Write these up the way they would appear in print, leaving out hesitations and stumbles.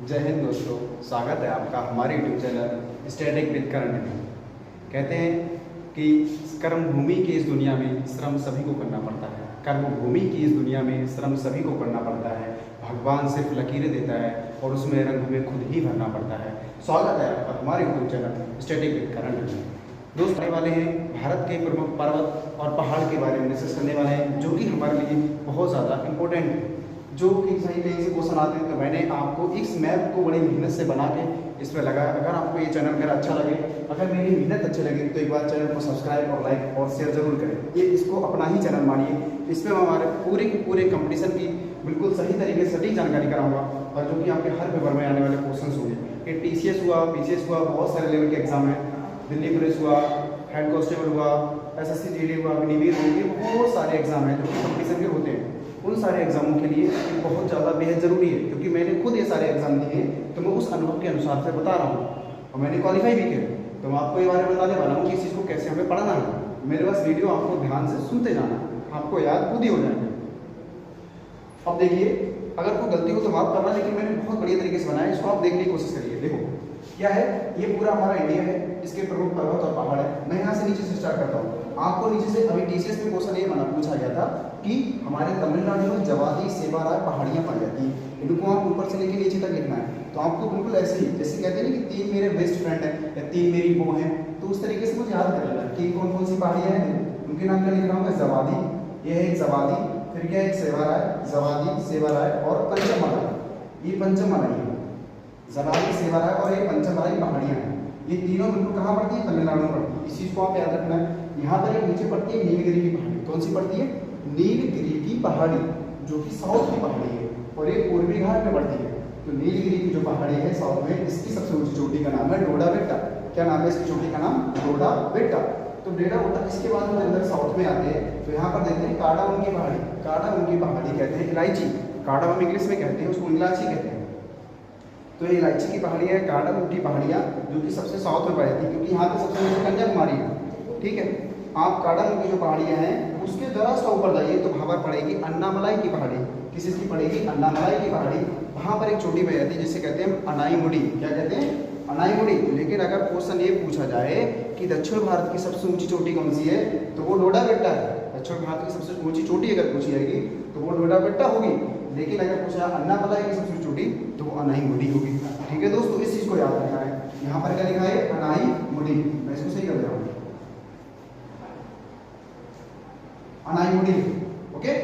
जय हिंद दोस्तों, स्वागत है आपका हमारे यूट्यूब चैनल स्टैटिक विद करण में। कहते हैं कि कर्म भूमि की इस दुनिया में श्रम सभी को करना पड़ता है। कर्म भूमि की इस दुनिया में श्रम सभी को करना पड़ता है। भगवान सिर्फ लकीरें देता है और उसमें रंग हमें खुद ही भरना पड़ता है। स्वागत है आपका हमारे यूट्यूब चैनल स्टैटिक विद करण में। दोस्त आने वाले हैं भारत के प्रमुख पर्वत और पहाड़ के बारे में डिस्कस करने वाले हैं, जो कि हमारे लिए बहुत ज़्यादा इम्पोर्टेंट है। जो कि सही कहीं से क्वेश्चन आते हैं तो मैंने आपको इस मैप को बड़ी मेहनत से बना के इसमें लगाया। अगर आपको ये चैनल मेरा अच्छा लगे, अगर मेरी मेहनत अच्छी लगे तो एक बार चैनल को सब्सक्राइब और लाइक और शेयर जरूर करें। ये इसको अपना ही चैनल मानिए। इसमें मैं हमारे पूरे के पूरे कंपटीशन की बिल्कुल सही तरीके से सटीक जानकारी कराऊंगा, और जो कि आपके हर पेपर में आने वाले क्वेश्चन होंगे। ये TCS हुआ, PCS हुआ, बहुत सारे लेवल के एग्जाम है। दिल्ली पुलिस हुआ, हेड कांस्टेबल हुआ, SSC GD हुआ, अग्निवीर हुआ, ये बहुत सारे एग्जाम हैं जो कि कंपटीशन के होते हैं। उन सारे एग्जामों के लिए बहुत ज़्यादा बेहद ज़रूरी है, क्योंकि मैंने खुद ये सारे एग्जाम दिए हैं तो मैं उस अनुभव के अनुसार से बता रहा हूँ, और मैंने क्वालिफाई भी किया। तो मैं आपको ये बारे में बताने वाला हूँ कि इस चीज़ को कैसे हमें पढ़ना है। मेरे पास वीडियो आपको ध्यान से सुनते जाना, आपको याद खुद ही हो जाएगा। अब देखिए, अगर कोई गलती हो तो माफ करना, लेकिन मैंने बहुत बढ़िया तरीके से बनाया, इसको आप देखने की कोशिश करिए। देखो क्या है, ये पूरा हमारा इंडिया है, इसके प्रमुख पर्वत और पहाड़ है। मैं यहाँ से नीचे से स्टार्ट करता हूँ। आपको नीचे से अभी TCS में क्वेश्चन ये पूछा गया था कि हमारे तमिलनाडु में जवादी सेवाराय पहाड़ियाँ पाई जाती हैं, इनको आप ऊपर से लेके नीचे तक लिखना है। तो आपको बिल्कुल ऐसे ही, जैसे कहते हैं ना कि 3 मेरे बेस्ट फ्रेंड हैं या 3 मेरी वो हैं, तो उस तरीके से मुझे याद कर लेना कि कौन कौन सी पहाड़ियाँ हैं। उनके नाम क्या लिख रहा हूँ मैं, जवादी, ये है एक जवादी, फिर क्या है एक सेवाराय, जवादी, सेवाराय और पंचमलाई। ये पंचमलाई है, जवादी, सेवाराय और ये पंचमलाई पहाड़ियाँ हैं। ये तीनों बिल्कुल कहाँ पड़ती है, तमिलनाडु में पड़ती है। इस चीज़ को आप याद रखना है। यहाँ पर एक नीचे पड़ती है नीलगिरी की पहाड़ी। कौन सी पड़ती है, नीलगिरी की पहाड़ी, जो कि साउथ की पहाड़ी है, और ये पूर्वी घाट में पड़ती है। तो नीलगिरी की जो पहाड़ी है साउथ में, इसकी सबसे ऊंची चोटी का नाम है डोडा बेट्टा। क्या नाम है इसकी चोटी का नाम, डोडा बेट्टा। तो डोडा बेट्टा, इसके बाद हम अंदर साउथ में आते हैं तो यहाँ पर देखते हैं कार्डामम की पहाड़ी। कार्डामम की पहाड़ी कहते हैं इलायची, कार्डामम इंग्लिश में कहते हैं, उसको इलायची कहते हैं। तो ये इलायची की पहाड़ियाँ हैं, कार्डामम की पहाड़ियाँ, जो कि सबसे साउथ में पड़ती है, क्योंकि यहाँ पे सबसे नीचे कन्याकुमारी है। ठीक है, आप कार्डामम की जो पहाड़ियाँ हैं उसके जरा सा ऊपर जाइए तो वहाँ पर पड़ेगी अन्नामलाई की पहाड़ी। किस की पड़ेगी, अन्नामलाई की पहाड़ी। वहाँ पर एक चोटी पड़ जाती है जिसे कहते हैं अनाईमुडी। क्या कहते हैं, अनाईमुडी। लेकिन अगर क्वेश्चन ये पूछा जाए कि दक्षिण भारत की सबसे ऊंची चोटी कौन सी है, तो वो डोडा बेट्टा है। दक्षिण भारत की सबसे ऊंची चोटी अगर पूछी जाएगी तो वो डोडा बेट्टा होगी। लेकिन अगर पूछा अन्नामलाई की सबसे चोटी तो वो अनाईमुडी होगी। ठीक है दोस्तों, इस चीज़ को याद रखना है। यहाँ पर क्या लिखा है, अनाईमुडी। मैं इसको सही कर दे रहा हूँ, अनाईमुडी। ओके,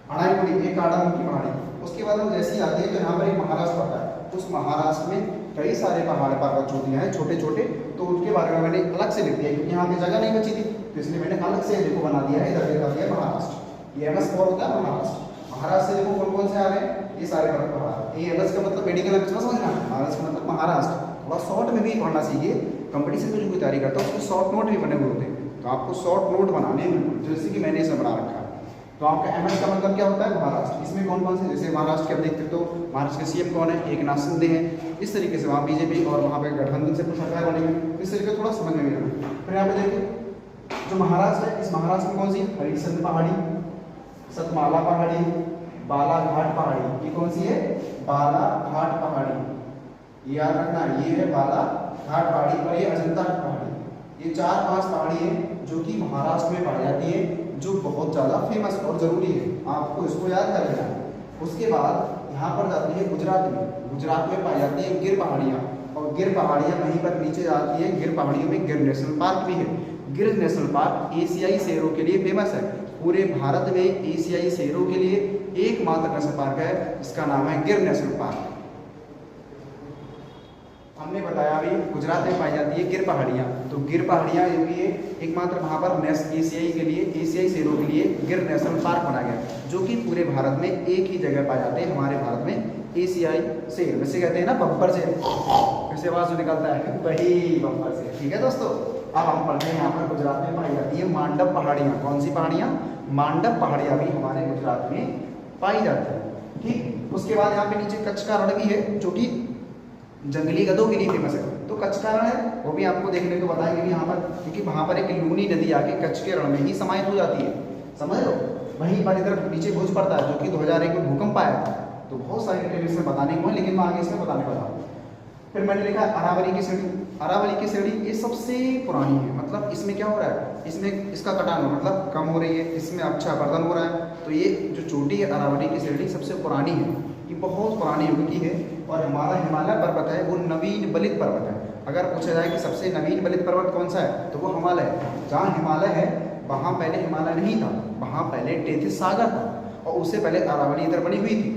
अनाईमुडी एक कार्डामम की पहाड़ी। उसके बाद हम जैसे ही आते हैं तो यहाँ पर एक महाराष्ट्र पड़ता है। उस महाराष्ट्र में कई सारे पहाड़ पर्वत चोटियाँ हैं छोटे छोटे, तो उनके बारे में मैंने अलग से लिख दिया, क्योंकि यहाँ पे जगह नहीं बची थी, तो इसलिए मैंने अलग से देखो बना दिया है। इधर लिखा दिया महाराष्ट्र। ये MS 4 होता है महाराष्ट्र। महाराष्ट्र से देखो कौन कौन से आ रहे हैं, ये सारे पर्वत पहाड़। ये MS का मतलब मेडिकल में समझना, महाराष्ट्र का मतलब महाराष्ट्र। थोड़ा शॉर्ट में भी पढ़ना सीखिए, कंपटीशन में जो कोई तैयारी करता है उसके शॉर्ट नोट भी बने हुए होते हैं, तो आपको शॉर्ट नोट बनाने हैं, जैसे कि मैंने इसे बना रखा है। तो आपका MS का मतलब क्या होता है, महाराष्ट्र। इसमें कौन कौन से, जैसे महाराष्ट्र के आप देखते तो महाराष्ट्र के CM कौन है, एकनाथ शिंदे हैं। इस तरीके से वहाँ BJP और वहाँ पे गठबंधन से सरकार बनी है। इस तरीके थोड़ा समझ में भी आना। फिर यहाँ पे देखिए जो महाराष्ट्र है, इस महाराष्ट्र में कौन सी, हरिश्चंद्र पहाड़ी, सतमाला पहाड़ी, बालाघाट पहाड़ी। ये कौन सी है, बालाघाट पहाड़ी। याद रखना, ये है बालाघाट पहाड़ी और ये अजंता पहाड़ी। ये 4-5 पहाड़ी है जो कि महाराष्ट्र में पाई जाती है, जो बहुत ज़्यादा फेमस और ज़रूरी है, आपको इसको याद कर लेना है। उसके बाद यहाँ पर जाती है गुजरात में। गुजरात में पाई जाती है गिर पहाड़ियाँ, और गिर पहाड़ियाँ वहीं पर नीचे जाती है। गिर पहाड़ियों में गिर नेशनल पार्क भी है। गिर नेशनल पार्क एशियाई शेरों के लिए फेमस है। पूरे भारत में एशियाई शेरों के लिए एकमात्र नेशनल पार्क है, इसका नाम है गिर नेशनल पार्क। हमने बताया अभी गुजरात में पाई जाती है गिर पहाड़ियाँ, तो गिर पहाड़ियाँ जो कि एकमात्र वहाँ पर एशियाई के लिए, एशियाई शेरों के लिए गिर नेशनल पार्क बना गया, जो कि पूरे भारत में एक ही जगह पाए जाते हैं। हमारे भारत में एशियाई शेर, वैसे कहते हैं ना बम्पर शेर, वैसे आवाज़ जो निकलता है वही बम्पर शेर। ठीक है दोस्तों, अब हम पढ़ते हैं यहाँ पर गुजरात में पाई जाती है मांडव पहाड़ियाँ। कौन सी पहाड़ियाँ, मांडव पहाड़ियाँ भी हमारे गुजरात में पाई जाती है। ठीक, उसके बाद यहाँ पे नीचे कच्छ का रण भी है, जो कि जंगली गधों के लिए फेमस है। तो कच्छ का रण है, वो भी आपको देखने को बताएंगे भी यहाँ पर, क्योंकि वहाँ पर एक लूनी नदी आके कच्छ के रण में ही समाहित हो जाती है। समझ लो, वहीं पर इधर नीचे भुज पड़ता है, जो कि 2001 में भूकंप आया था। तो बहुत सारी डिटेल इसमें बताने को है, लेकिन मैं आगे इसमें बताने वाला हूँ। फिर मैंने लिखा अरावली की श्रेणी। अरावली की श्रेणी ये सबसे पुरानी है, मतलब इसमें क्या हो रहा है, इसमें इसका कटान मतलब कम हो रही है, इसमें अच्छा वर्धन हो रहा है। तो ये जो चोटी है अरावली की श्रेणी सबसे पुरानी है, ये बहुत पुरानी युग की है। और हमारा हिमालय पर्वत है वो नवीन बलित पर्वत है। अगर पूछा जाए कि सबसे नवीन बलित पर्वत कौन सा है, तो वो हिमालय है। जहाँ हिमालय है वहाँ पहले हिमालय नहीं था, वहाँ पहले टेथिस सागर था, और उससे पहले अरावली इधर बनी हुई थी।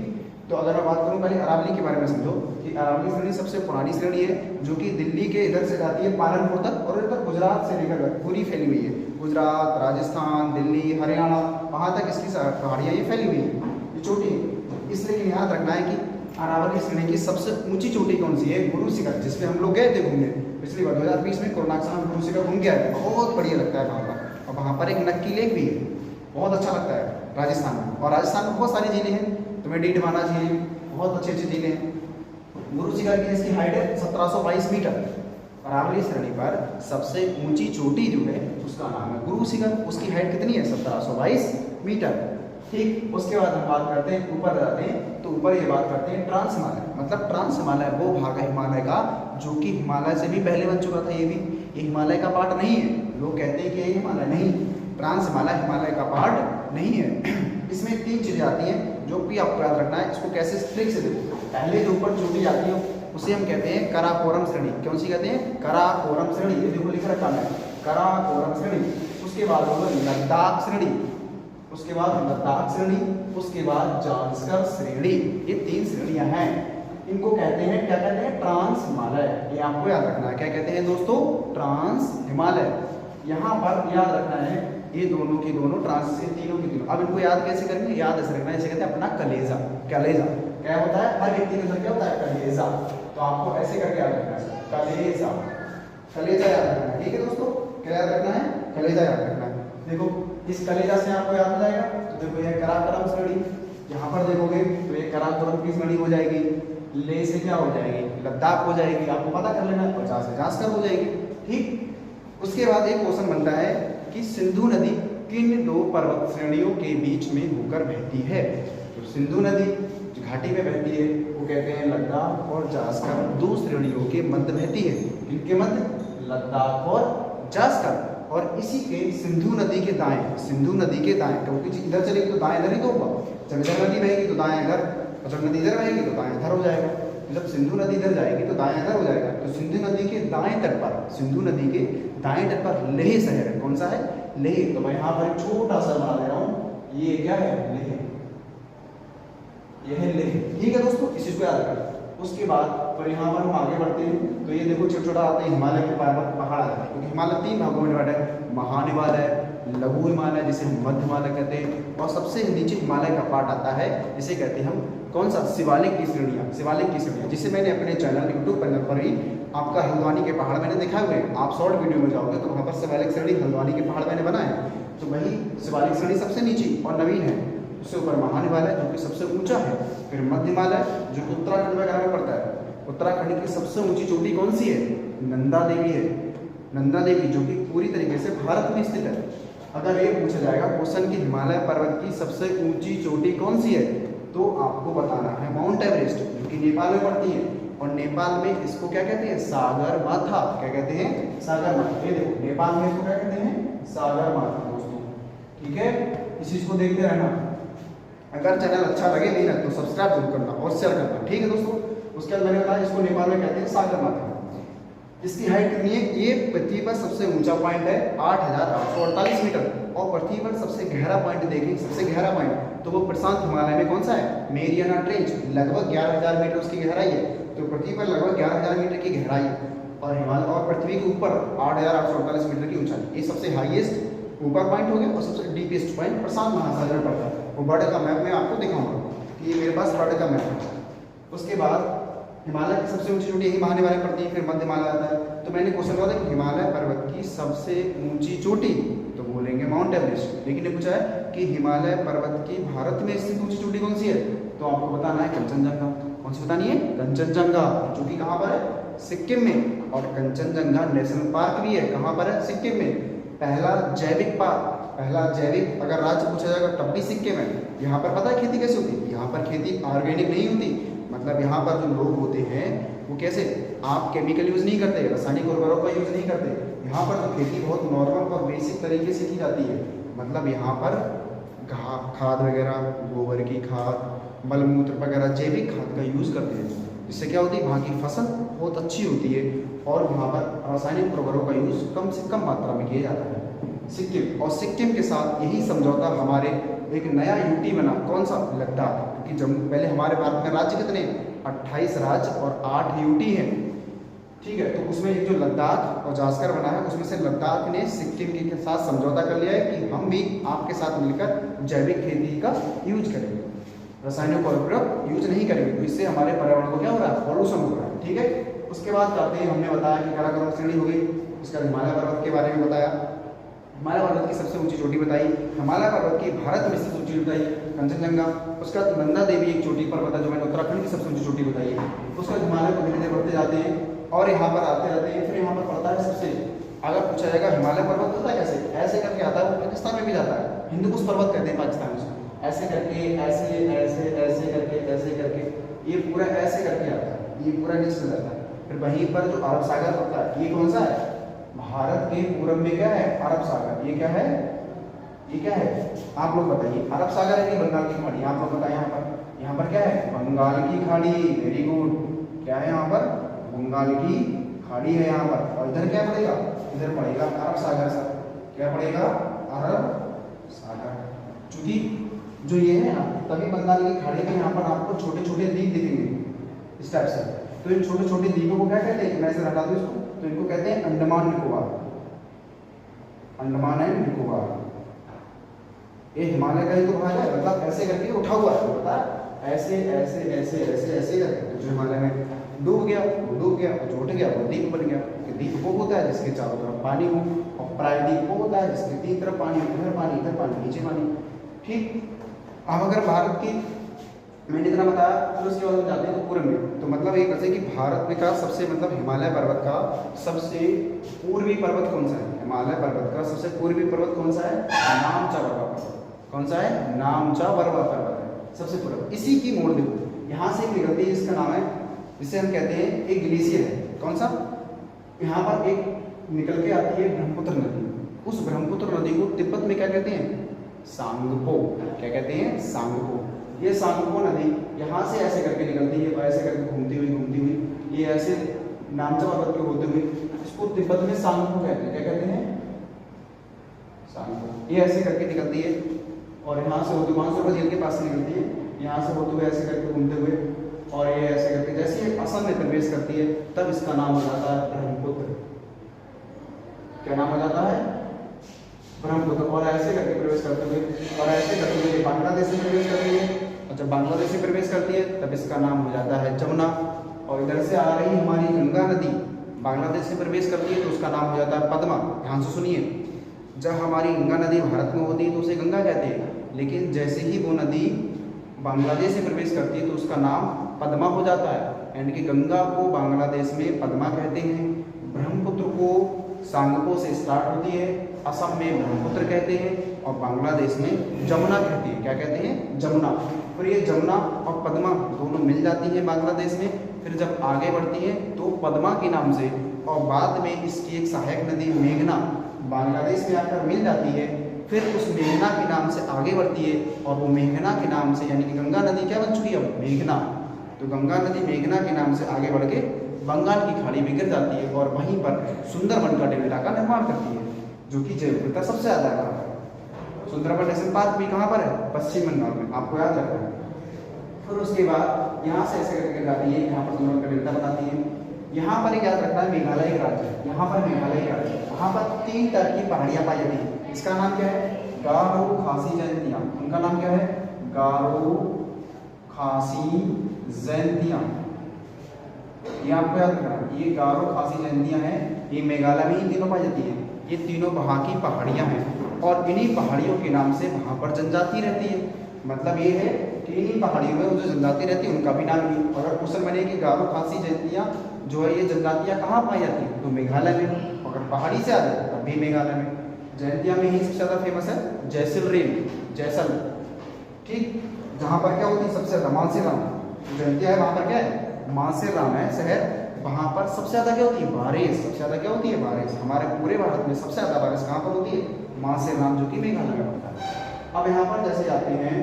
तो अगर मैं बात करूँ पहले अरावली के बारे में, समझो कि अरावली श्रेणी सबसे पुरानी श्रेणी है, जो कि दिल्ली के इधर से जाती है पालनपुर तक, और इधर गुजरात से लेकर पूरी फैली हुई है। गुजरात, राजस्थान, दिल्ली, हरियाणा, वहाँ तक इसकी पहाड़ियाँ ये फैली हुई है, ये चोटी है। इसलिए याद रखना है कि अरावली श्रेणी की सबसे ऊंची चोटी कौन सी है, गुरु शिखर, जिसमें हम लोग गए थे घूमने पिछली बार 2020 में कोरोना के समय गुरु शिखर घूम के आए थे। बहुत बढ़िया लगता है वहाँ पर, और वहाँ पर एक नक्की लेक भी है, बहुत अच्छा लगता है राजस्थान में। और राजस्थान में बहुत सारी झीलें हैं, तुम्हें डीडवाना झील, बहुत अच्छी अच्छी झीलें हैं। गुरु शिखर की इसकी हाइट है 1722 मीटर। अरावली श्रेणी पर सबसे ऊंची चोटी जो है उसका नाम है गुरु शिखर, उसकी हाइट कितनी है 1722 मीटर। ठीक, उसके बाद हम बात करते हैं, ऊपर जाते हैं तो ऊपर ये बात करते हैं ट्रांस हिमालय। मतलब ट्रांस हिमालय वो भाग है हिमालय का जो कि हिमालय से भी पहले बन चुका था। ये हिमालय का पार्ट नहीं है, लोग कहते हैं कि ये हिमालय नहीं, ट्रांस हिमालय हिमालय का पार्ट नहीं है। इसमें 3 चीज़ें आती हैं जो कि आपको याद रखना है। इसको कैसे ट्रिक से देखो, पहले जो ऊपर चोटी आती है उसे हम कहते हैं कराकोरम श्रेणी। कौन सी कहते हैं, कराकोरम श्रेणी, ये देखो लिख रखा है कराकोरम श्रेणी। उसके बाद होगा लद्दाख श्रेणी, उसके बाद लद्दाख श्रेणी, उसके बाद जांस्कर श्रेणी। ये 3 श्रेणियां हैं, इनको कहते हैं, क्या कहते हैं, ट्रांस हिमालय। ये आपको याद रखना है, क्या कहते हैं दोस्तों, ट्रांस हिमालय। यहाँ पर याद रखना है ये दोनों की दोनों, ट्रांस से तीनों की तीनों। अब इनको याद कैसे करेंगे, याद ऐसे रखना है, इसे कहते हैं अपना कलेजा। कलेजा क्या होता है, हर व्यक्ति के अंदर क्या होता है, कलेजा। तो आपको ऐसे करके याद रखना है, कलेजा, कलेजा याद रखना है। ठीक है दोस्तों, क्या याद रखना है, कलेजा याद रखना है। देखो इस कलेजा से आपको याद हो जाएगा। तो देखो ये कराकोरम श्रेणी, यहाँ पर देखोगे तो ये कराकोरम की श्रेणी हो जाएगी। ले से क्या हो जाएगी, लद्दाख हो जाएगी, आपको पता कर लेना। 50 से जांस्कर हो जाएगी। ठीक, उसके बाद एक क्वेश्चन बनता है कि सिंधु नदी किन 2 पर्वत श्रेणियों के बीच में होकर बहती है। तो सिंधु नदी जो घाटी में बहती है वो कहते हैं लद्दाख और जांस्कर 2 श्रेणियों के मध्य बहती है। इनके मध्य, लद्दाख और जांस्कर। और इसी के सिंधु नदी के दाएं, सिंधु नदी के दाएं, क्योंकि इधर चलेगी तो दाएं इधर ही तो होगा, जब इधर नदी बहेगी तो दाएं इधर, और जब नदी इधर बहेगी तो दाएं इधर हो जाएगा। तो जब सिंधु नदी इधर जाएगी तो दाएं इधर हो जाएगा। तो सिंधु नदी के दाएं तट पर, सिंधु नदी के दाएं तट पर लेह शहर है। कौन सा है, लेह। तो मैं यहाँ पर एक छोटा सा बना दे रहा हूँ, ये क्या है, लेह, यह है लेह। ठीक है दोस्तों, इस चीज को याद रखना। उसके बाद तो यहाँ पर हम आगे बढ़ते हैं तो ये देखो छोटा छोटा आते हैं हिमालय के पर्वत पहाड़ आते हैं, क्योंकि हिमालय 3 भागों में डिवाइड है, महान हिमालय, लघु हिमालय जिसे हम मध्य हिमालय कहते हैं, और सबसे नीचे हिमालय का पार्ट आता है जिसे कहते हैं हम कौन सा, शिवालिक की श्रेणियाँ। शिवालिक की श्रेणियाँ जिसे मैंने अपने चैनल यूट्यूब चैनल पर ही आपका हल्द्वानी के पहाड़ मैंने दिखाए हुए हैं। आप शॉर्ट वीडियो में जाओगे तो वहाँ पर शिवालिक श्रेणी हल्द्वानी के पहाड़ मैंने बनाए। तो वही शिवालिक श्रेणी सबसे नीचे और नवीन है। उससे ऊपर महान हिमालय जो कि सबसे ऊंचा है, फिर मध्य हिमालय जो कि उत्तराखंड वगैरह में पड़ता है। उत्तराखंड की सबसे ऊंची चोटी कौन सी है, नंदा देवी है। नंदा देवी जो कि पूरी तरीके से भारत में स्थित है। अगर ये पूछा जाएगा क्वेश्चन कि हिमालय पर्वत की सबसे ऊंची चोटी कौन सी है, तो आपको बताना है माउंट एवरेस्ट, जो कि नेपाल में पड़ती है। और नेपाल में इसको क्या कहते हैं, सागर माथा। क्या कहते हैं, सागर माथा। ये देखो नेपाल में इसको क्या कहते हैं, सागर माथा दोस्तों। ठीक है, इस चीज को देखते रहना। अगर चैनल अच्छा लगे नहीं ना तो सब्सक्राइब जरूर करना और शेयर करना। ठीक है दोस्तों, उसके बाद मैंने बताया इसको नेपाल में कहते हैं सागर माथा। इसकी हाइट कितनी है, ये पृथ्वी पर सबसे ऊंचा पॉइंट है 8,848 मीटर। और पृथ्वी पर सबसे गहरा पॉइंट देखें, सबसे गहरा पॉइंट तो वो प्रशांत हिमालय में कौन सा है, मेरियाना ट्रेंच, लगभग 11,000 मीटर उसकी गहराई है। तो पृथ्वी पर लगभग 11,000 मीटर की गहराई है, और हिमालय और पृथ्वी के ऊपर 8,848 मीटर की ऊंचाई। ये सबसे हाईएस्ट ऊपर पॉइंट हो गया, और सबसे डीपेस्ट पॉइंट प्रशांत महासागर में पड़ता है। वो बर्ड का मैप में आपको दिखाऊंगा कि ये मेरे पास बर्ड का मैप है। उसके बाद हिमालय की सबसे ऊंची चोटी यही महान हिमालय पड़ती है, फिर मध्य हिमालय आता है। तो मैंने क्वेश्चन कहा था कि हिमालय पर्वत की सबसे ऊंची चोटी, तो बोलेंगे माउंट एवरेस्ट। लेकिन ये पूछा है कि हिमालय पर्वत की भारत में स्थित ऊंची चोटी कौन सी है, तो आपको बताना है कंचनजंगा। कौन सी बतानी है, कंचनजंगा, जो कि कहाँ पर है, सिक्किम में। और कंचनजंगा नेशनल पार्क भी है, कहाँ पर है, सिक्किम में। पहला जैविक पार्क पहला जैविक अगर राज्य पूछा जाएगा तब भी सिक्किम है। यहाँ पर पता है खेती कैसे होती है? यहाँ पर खेती ऑर्गेनिक नहीं होती, मतलब यहाँ पर जो लोग होते हैं वो कैसे, आप केमिकल यूज़ नहीं करते, रासायनिक उर्वरकों का यूज़ नहीं करते। यहाँ पर जो खेती बहुत नॉर्मल और बेसिक तरीके से की जाती है, मतलब यहाँ पर खाद वगैरह, गोबर की खाद, मलमूत्र वगैरह जैविक खाद का यूज़ करते हैं। इससे क्या होती है, वहाँ की फसल बहुत अच्छी होती है और वहाँ पर रासायनिक उर्वरकों का यूज़ कम से कम मात्रा में किया जाता है। सिक्किम, और सिक्किम के साथ यही समझौता हमारे एक नया यूटी बना, कौन सा, लद्दाख। क्योंकि जम्मू, पहले हमारे भारत में राज्य कितने, 28 राज्य और 8 यूटी हैं, ठीक है। तो उसमें एक जो लद्दाख और जास्कर बना है, उसमें से लद्दाख ने सिक्किम के साथ समझौता कर लिया है कि हम भी आपके साथ मिलकर जैविक खेती का यूज करेंगे, रासायनिक उर्वरक यूज नहीं करेंगे। तो इससे हमारे पर्यावरण को क्या हो रहा है, पॉल्यूशन हो रहा है, ठीक है। उसके बाद जाते हैं, हमने बताया कि काराकोरम श्रेणी हो गई, उसका हिमालय पर्वत के बारे में बताया, हिमालय पर्वत की सबसे ऊंची चोटी बताई, हिमालय पर्वत की भारत में सबसे ऊंची बताई कंचनजंगा। उसका नंदा देवी एक चोटी पर्वत है जो मैंने उत्तराखंड की सबसे ऊंची चोटी बताई है। उसका हिमालय को धीरे धीरे बढ़ते जाते हैं और यहाँ पर आते रहते हैं। फिर यहाँ पर पड़ता है सबसे, अगर पूछा जाएगा हिमालय पर्वत होता है कैसे, ऐसे करके आता है, वो पाकिस्तान में भी जाता है, हिंदुकुश पर्वत कहते हैं पाकिस्तान में, ऐसे करके, ऐसे ऐसे ऐसे करके, ऐसे करके, ये पूरा ऐसे करके आता है, ये पूरा नीचे जाता है। फिर वहीं पर जो अरब सागर पड़ता है, ये कौन सा है, भारत के पूरब में क्या है, अरब सागर। ये क्या है, ये क्या है, आप लोग बताइए, अरब सागर है कि बंगाल की खाड़ी, आप लोग बताएं। यहाँ पर क्या है, बंगाल की खाड़ी, वेरी गुड। क्या है यहाँ पर, बंगाल की खाड़ी है यहाँ पर। और इधर क्या पड़ेगा, इधर पड़ेगा अरब सागर सा, क्या पड़ेगा, अरब सागर। चूंकि जो ये है ना, तभी बंगाल की खाड़ी में यहाँ पर आपको छोटे छोटे द्वीप दिखेंगे इस टाइप से। तो इन छोटे छोटे द्वीपों को क्या कहते हैं, मैं इसे हटा दूँ इसको, तो इनको कहते हैं अंडमान निकोबार, अंडमान एंड निकोबार। ये हिमालय का ही तो भाग है, मतलब ऐसे करके उठा हुआ है, पता है, ऐसे ऐसे ऐसे ऐसे ऐसे करके जो हिमालय में डूब गया, वो डूब गया, वो उठ गया, वो द्वीप बन गया। द्वीप वो होता है जिसके चारों तरफ पानी हो, और प्रायद्वीप वो होता है जिसके तीन तरफ पानी, इधर पानी, इधर पानी, नीचे पानी, ठीक। अब अगर भारत की मैंने इतना बताया, फिर उसके बाद हम जाते हैं तो पूर्व में, तो मतलब एक ऐसे कि भारत में का सबसे, मतलब हिमालय पर्वत का सबसे पूर्वी पर्वत कौन सा है, हिमालय पर्वत का सबसे पूर्वी पर्वत कौन सा है, नामचा बर्वा पर्वत। कौन सा है, नामचा बर्वा पर्वत है सबसे पूर्व। इसी की मोड़ देखो, यहाँ से एक निकलती है, इसका नाम है, जिसे हम कहते हैं एक ग्लेशियर है, कौन सा, यहाँ पर एक निकल के आती है ब्रह्मपुत्र नदी। उस ब्रह्मपुत्र नदी को तिब्बत में क्या कहते हैं, सांगपो। क्या कहते हैं, सांगपो। ये सांगपो नदी यहाँ से ऐसे करके निकलती है और ऐसे करके घूमती हुई ये ऐसे नामचा पर्वत के होते हुए, इसको तिब्बत में सांगपो कहते हैं। क्या कहते हैं, सांगपो। ये ऐसे करके निकलती है और यहाँ से होते, मानसरोवर झील के पास से निकलती है, यहाँ से होते हुए ऐसे करके घूमते हुए, और ये ऐसे करके जैसे ये असम में प्रवेश करती है, तब इसका नाम हो जाता है ब्रह्मपुत्र। क्या नाम हो जाता है, ब्रह्मपुत्र। और ऐसे करके प्रवेश करते हुए, और ऐसे करते हुए बांग्लादेश में प्रवेश करती है, और जब बांग्लादेश में प्रवेश करती है तब इसका नाम हो जाता है जमुना। और इधर से आ रही हमारी गंगा नदी बांग्लादेश से प्रवेश करती है तो उसका नाम हो जाता है पद्मा। ध्यान से सुनिए, जब हमारी गंगा नदी भारत में होती है तो उसे गंगा कहते हैं, लेकिन जैसे ही वो नदी बांग्लादेश से प्रवेश करती है तो उसका नाम पद्मा हो जाता है। यानी कि गंगा को बांग्लादेश में पद्मा कहते हैं, ब्रह्मपुत्र को सांगपो से स्टार्ट होती है, असम में ब्रह्मपुत्र कहते हैं, और बांग्लादेश में जमुना कहते हैं। क्या कहते हैं, जमुना। फिर ये जमुना और पद्मा दोनों मिल जाती हैं बांग्लादेश में, फिर जब आगे बढ़ती हैं तो पद्मा के नाम से, और बाद में इसकी एक सहायक नदी मेघना बांग्लादेश में आकर मिल जाती है, फिर उस मेघना के नाम से आगे बढ़ती है, और वो मेघना के नाम से, यानी कि गंगा नदी क्या बन चुकी है अब, मेघना। तो गंगा नदी मेघना के नाम से आगे बढ़ के बंगाल की खाड़ी में गिर जाती है, और वहीं पर सुंदरबन का डेल्टा का निर्माण करती है, जो कि जैव विविधता सबसे ज़्यादा है। सुंदरबन नेशनल पार्क भी कहाँ पर है, पश्चिम बंगाल में, आपको याद रखना है। फिर उसके बाद यहाँ से ऐसे करके जाती है, यहाँ पर सुंदरबन का डेल्टा बनाती है। यहाँ पर एक याद रखना है, मेघालय एक राज्य है, यहाँ पर मेघालय एक राज्य है, वहाँ पर 3 तरह की पहाड़ियाँ पाई जाती हैं। इसका नाम क्या है, गारो खासी जयंतियाँ। उनका नाम क्या है, गारो खासी जयंतियाँ। ये आपको याद रखना है, ये गारो खासी जयंतियाँ हैं, ये मेघालय में ही तीनों पाई जाती हैं। ये तीनों वहाँ की पहाड़ियाँ हैं, और इन्हीं पहाड़ियों के नाम से वहाँ पर जनजाति रहती है। मतलब ये है कि इन्हीं पहाड़ियों में जो जनजाति रहती है उनका भी नाम भी। और अगर क्वेश्चन बने कि गारो खासी जयंतियाँ जो है ये जनजातियाँ कहाँ पाई जाती हैं, तो मेघालय में। अगर पहाड़ी से आ जाए तब भी मेघालय में। जयंतिया में ही सबसे ज़्यादा फेमस है जैसलमेर, जैसल, ठीक, जहाँ पर क्या होती है सबसे ज़्यादा मानसेराम। जयंतिया है वहाँ पर क्या है मानसेराम है शहर, वहाँ पर सबसे ज़्यादा क्या होती है बारिश, सबसे ज़्यादा क्या होती है बारिश। हमारे पूरे भारत में सबसे ज़्यादा बारिश कहाँ पर होती है मानसेराम, जो कि मेघालय में पड़ता है। अब यहाँ पर जैसे आते हैं,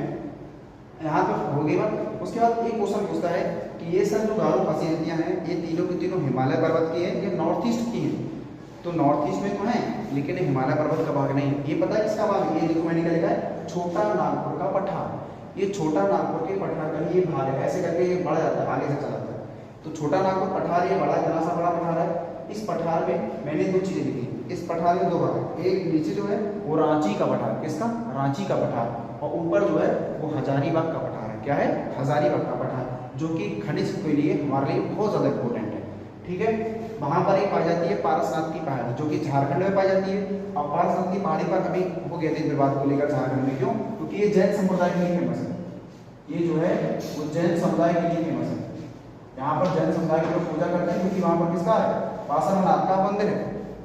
यहाँ पर हो गई बात। उसके बाद एक क्वेश्चन पूछता है कि ये सब जो गारो खासी नदियाँ हैं ये तीनों की तीनों हिमालय पर्वत की हैं, ये नॉर्थ ईस्ट की हैं। तो नॉर्थ ईस्ट में तो है लेकिन हिमालय पर्वत का भाग नहीं। ये पता है किसका भाग है, ये देखो मैंने क्या लिखा है छोटा नागपुर का पठार। ये छोटा नागपुर के पठार का ये भाग है, ऐसे करके ये बढ़ जाता है आगे से चला जाता है। तो छोटा नागपुर पठार ये बड़ा इतना सा बड़ा पठार है। इस पठार में मैंने दो चीज़ें लिखी, इस पठार में दो भाग है, एक नीचे जो है वो रांची का पठार, किसका रांची का पठार, और ऊपर जो है वो हजारीबाग का पठार है। क्या है हजारीबाग का पठार, जो कि खनिज के लिए हमारे लिए बहुत ज़्यादा इंपॉर्टेंट है, ठीक है। वहाँ पर एक पाई जाती है पारसनाथ की पहाड़ी, जो कि झारखंड में पाई जाती है। और पारसनाथ की पहाड़ी पर अभी हो गए थे विवाद को लेकर झारखंड में, क्यों, क्योंकि ये जैन समुदाय के लिए फेमस है। ये जो है वो जैन समुदाय के लिए फेमस है। यहाँ पर जैन समुदाय के लोग पूजा करते हैं, क्योंकि वहाँ पर किसका है पार्श्वनाथ का मंदिर है।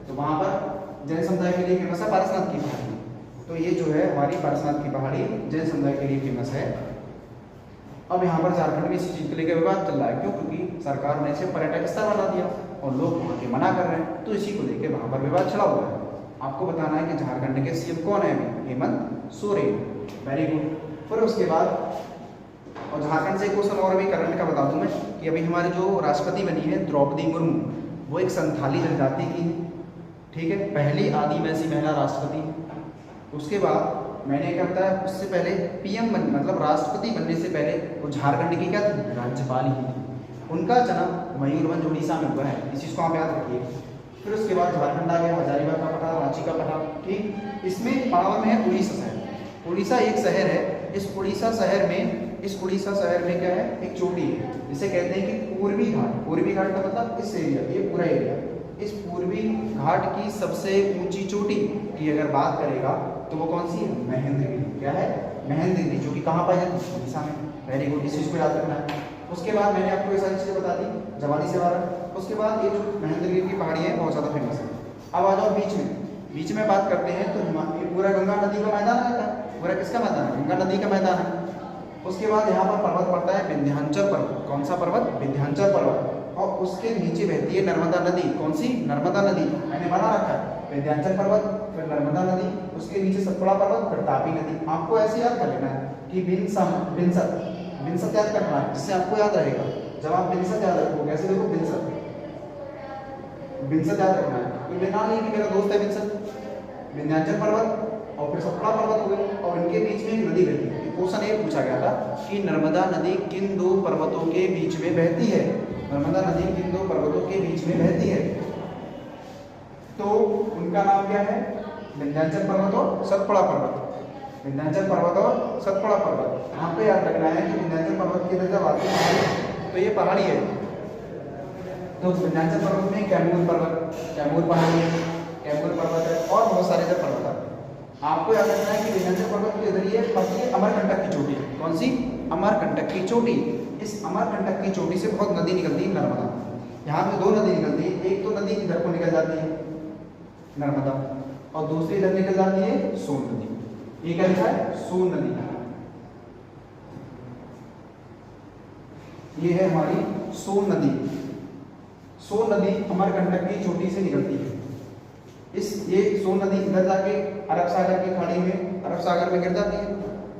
तो वहाँ पर जैन समुदाय के लिए फेमस है पारसनाथ की पहाड़ी। तो ये जो है हमारी पारसनाथ की पहाड़ी जैन समुदाय के लिए फेमस है। अब यहाँ पर झारखंड में इसी चीज़ को लेकर विवाद चल रहा है, क्यों, क्योंकि सरकार ने इसे पर्यटक स्थल बना दिया और लोग वहाँ के मना कर रहे हैं, तो इसी को लेकर वहाँ पर विवाद चला हुआ है। आपको बताना है कि झारखंड के सीएम कौन है अभी, हेमंत सोरेन, वेरी गुड। फिर उसके बाद और झारखंड से एक क्वेश्चन और भी करंट का बता दूं मैं कि अभी हमारे जो राष्ट्रपति बनी है द्रौपदी मुर्मू, वो एक संथाली जनजाति की है, ठीक है, पहली आदिवासी महिला राष्ट्रपति। उसके बाद मैंने क्या बताया, उससे पहले पीएम मतलब राष्ट्रपति बनने से पहले वो झारखंड की क्या थी राज्यपाल ही थी। उनका जन्म मयूरभंज उड़ीसा में हुआ है, इस चीज़ को आप याद रखिए। फिर उसके बाद झारखंड आ गया, हजारीबाग का पठार, रांची का पठार, ठीक। इसमें पावर में है उड़ीसा शहर। उड़ीसा एक शहर है, इस उड़ीसा शहर में क्या है एक चोटी है, जिसे कहते हैं कि पूर्वी घाट। पूर्वी घाट का मतलब इस एरिया, ये पूरा एरिया, इस पूर्वी घाट की सबसे ऊंची चोटी की अगर बात करेगा तो वो कौन सी है महेंद्रगिरी। क्या है महेंद्रगिरी, जो कि कहाँ पाई जाती है उड़ीसा में, वेरी गुड, इस चीज़ को याद रखना है। उसके बाद मैंने आपको ये सारी चीज़ें बता दी, जवानी से बारह। उसके बाद ये जो महेंद्रगिरी की पहाड़ी है बहुत ज़्यादा फेमस है। अब आ जाओ बीच में बात करते हैं तो ये पूरा गंगा नदी का मैदान है, पूरा किसका मैदान है गंगा नदी का मैदान है। उसके बाद यहाँ पर पर्वत पड़ता है विंध्याचल पर्वत, कौन सा पर्वत विंध्याचल पर्वत, और उसके नीचे बहती है नर्मदा नदी, कौन सी नर्मदा नदी, मैंने बना रखा है विंध्याचल पर्वत, फिर नर्मदा नदी, उसके नीचे सतपुड़ा पर्वत, फिर तापी नदी। आपको ऐसे याद कर लेना है कि बिनसत याद करना है, जिससे आपको याद रहेगा। जब आप बिनसत याद रखोगे ऐसे देखो बिनसत याद रखना है, कोई लेना नहीं कि मेरा दोस्त है बिनसत। विंध्याचल पर्वत और फिर सतपुड़ा पर्वत हो गए, और इनके बीच में एक नदी बहती है। क्वेश्चन ये पूछा गया था कि नर्मदा नदी किन दो पर्वतों के बीच में बहती है, नर्मदा नदी किन दो पर्वतों के बीच में बहती है, तो उनका नाम क्या है विंध्याचल पर्वत और सतपुड़ा पर्वत। विंध्याचल पर्वत और सतपुड़ा पर्वत, यहाँ पे याद रखना है कि विंध्याचल पर्वत की जब आती है तो ये पहाड़ी है, तो विंध्याचल पर्वत में कैमूर पर्वत, कैमूर पहाड़ी है, कैमूर पर्वत है, और बहुत सारे जब पर्वत आते हैं। आपको याद रखना है कि विंध्याचल पर्वत के जरिए पड़ती है अमरकंटक की चोटी, कौन सी अमरकंटक की चोटी। इस अमरकंटक की चोटी से बहुत नदी निकलती है नर्मदा। यहाँ पे दो नदी निकलती है, एक तो नदी इधर को निकल जाती है नर्मदा, और दूसरी इधर निकल जाती है सोन नदी। ये क्या लिखा है सोन नदी, ये है हमारी सोन नदी। सोन नदी अमरकंटक की चोटी से निकलती है। ये सोन नदी इधर जाके अरब सागर की खाड़ी में, अरब सागर में गिर जाती है,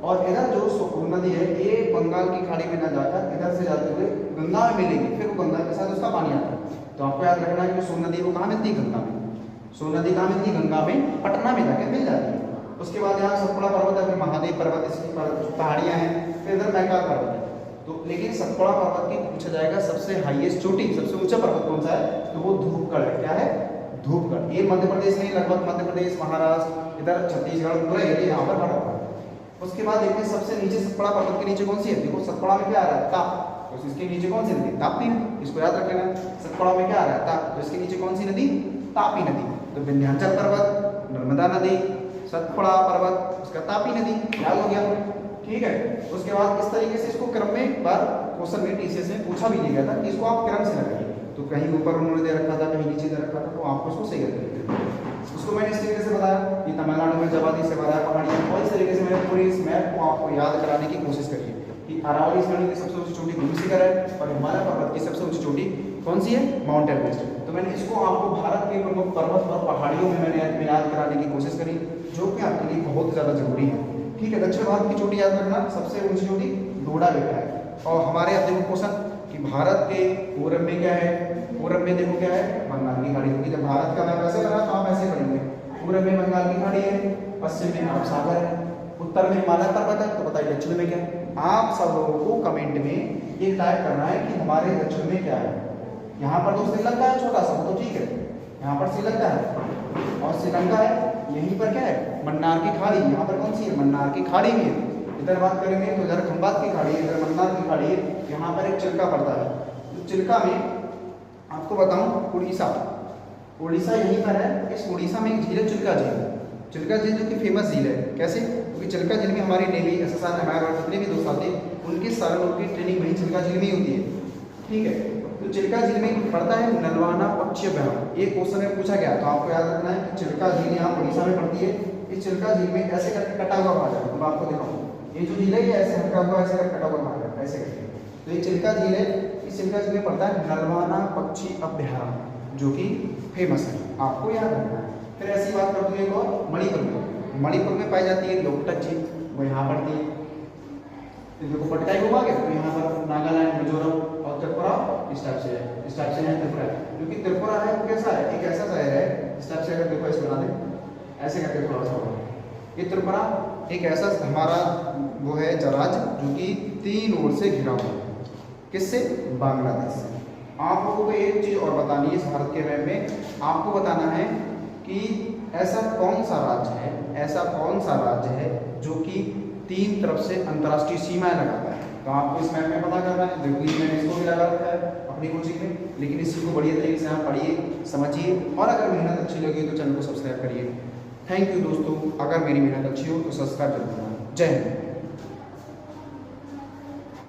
और इधर जो सोन नदी है ये बंगाल की खाड़ी में ना जाकर इधर से जाते हुए गंगा में मिलेगी, फिर वो गंगा के साथ उसका पानी आता है। तो आपको याद रखना है कि सोन नदी वो कहाँ मिलती है गंगा में, सोन नदी कहाँ मिलती है गंगा में, पटना में जाके मिल जाती है। उसके बाद यहाँ सतपुड़ा पर्वत है, फिर महादेव पर्वत, इसकी पहाड़ियाँ हैं, फिर इधर मैकाल पर्वत है। तो लेकिन सतपुड़ा पर्वत की पूछा जाएगा सबसे हाईएस्ट चोटी, सबसे ऊंचा पर्वत कौन सा है, तो वो धूपगढ़ है। क्या है धूपगढ़। ये मध्य प्रदेश में, लगभग मध्य प्रदेश, महाराष्ट्र, इधर छत्तीसगढ़ पूरा एरिया यहाँ पर पड़ा हुआ है। उसके बाद देखिए सबसे नीचे सतपुड़ा पर्वत के नीचे कौन सी है, देखो सतपुड़ा में क्या आ रहा है ताप, तो इसके नीचे कौन सी नदी ताप्ती नदी, इसको याद रख लेना। सतपुड़ा में क्या आ रहा है ताप, तो इसके नीचे कौन सी नदी तापी नदी। तो विंध्याचल पर्वत, नर्मदा नदी, सतपुड़ा पर्वत, उसका तापी नदी, याद हो गया, ठीक है। उसके बाद इस तरीके से इसको क्रम में एक बार क्वेश्चन में टीसीएस में पूछा भी नहीं गया था कि इसको आप क्रम से लगाइए, तो कहीं ऊपर उन्होंने दे रखा था, कहीं नीचे दे रखा था, तो आपको इसको सही कर उसको मैंने इस तरीके से बताया कि तमिलनाडु में जवादी से भरा पहाड़ियाँ, और इस तरीके से मैंने पूरी इस मैप को आपको याद कराने की कोशिश करी है कि अरावली श्रेणी की सबसे ऊंची चोटी गुरु शिखर है और हिमालय पर्वत की सबसे ऊंची चोटी कौन सी है, माउंट एवरेस्ट। तो मैंने इसको आपको भारत के प्रमुख पर्वत और पहाड़ियों में मैंने याद कराने की कोशिश करी, जो कि आपके लिए बहुत ज़्यादा जरूरी है। ठीक है, दक्षिण भारत की चोटी याद रखना, सबसे ऊंची चोटी डोडा बेटा है। और हमारे अब देखो क्वेश्चन कि भारत के पूरब में क्या है, पूरब में देखो क्या है, बंगाल की खाड़ी। क्योंकि जब भारत का मैप ऐसे बना तो आप ऐसे पढ़ेंगे, पूरब में बंगाल की खाड़ी है, पश्चिम में अरब सागर है, उत्तर में हिमालय पर्वत है, तो बताइए दक्षिण में क्या है। आप सब लोगों को कमेंट में ये टाइप करना है कि हमारे दक्षिण में क्या है। यहाँ पर तो श्रीलंका है छोटा सा, तो ठीक है, यहाँ पर श्रीलंका है और श्रीलंका है, यहीं पर क्या है, मन्नार की खाड़ी। यहाँ पर कौन सी है, मन्नार की खाड़ी भी है। इधर बात करेंगे तो इधर खंबात की खाड़ी है, इधर मन्नार की खाड़ी है, यहाँ पर एक चिल्का पड़ता है। तो चिल्का में आपको बताऊँ उड़ीसा, उड़ीसा यहीं पर है। इस उड़ीसा में एक झील है चिल्का झील, चिल्का झील जो कि फेमस झील है। कैसे, क्योंकि चिल्का झील में हमारी नेवी, SSR, MR और जितने भी दोस्त आते हैं उनके सारे लोग की ट्रेनिंग वहीं चिल्का झील में ही होती है। ठीक है, तो चिल्का झील में पड़ता है नलवाना पक्षी अभयारण्य। एक क्वेश्चन में पूछा गया, तो आपको याद रखना है कि चिल्का झील यहाँ उड़ीसा में पड़ती है। इस चिल्का झील में ऐसे करके कटा हुआ भाग है, तो मैं आपको दिखाऊँ, ये जो झील है ये ऐसे हल्का हुआ ऐसे करके कटा हुआ भाग है, ऐसे करके। तो ये चिल्का झील है, इस चिल्का झील में पड़ता है नलवाना पक्षी अभयारण्य, जो कि फेमस है, आपको याद रखना है। फिर ऐसी बात कर दूँ एक और, मणिपुर में, मणिपुर में पाई जाती है लोकटक झील, वो यहाँ पड़ती है। तो देखो पटकाई घुमा गया, तो यहाँ पर नागालैंड, मिजोरम और त्रिपुरा इस टाइप से है, इस टाइप से है त्रिपुरा। क्योंकि त्रिपुरा है वो कैसा है, एक ऐसा शहर है, इस टाइप से अगर देखो ऐसे बना दे, ऐसे करके थोड़ा सा। ये त्रिपुरा एक ऐसा हमारा वो है राज्य जो कि 3 ओर से घिरा हुआ है, किससे, बांग्लादेश से। आप लोगों को एक चीज़ और बतानी है इस भारत के मैप में, आपको बताना है कि ऐसा कौन सा राज्य है, ऐसा कौन सा राज्य है जो कि 3 तरफ से अंतर्राष्ट्रीय सीमाएं लगाता है। तो आपको इस मैप में पता करना है। देखिए मैंने इसको भी लगा रखा है अपनी कोचिंग में, लेकिन इस चीज़ को बढ़िया तरीके से आप पढ़िए, समझिए, और अगर मेहनत अच्छी लगी तो चैनल को सब्सक्राइब करिए। थैंक यू दोस्तों, अगर मेरी मेहनत अच्छी हो तो सब्सक्राइब जरूर करना। जय हिंद।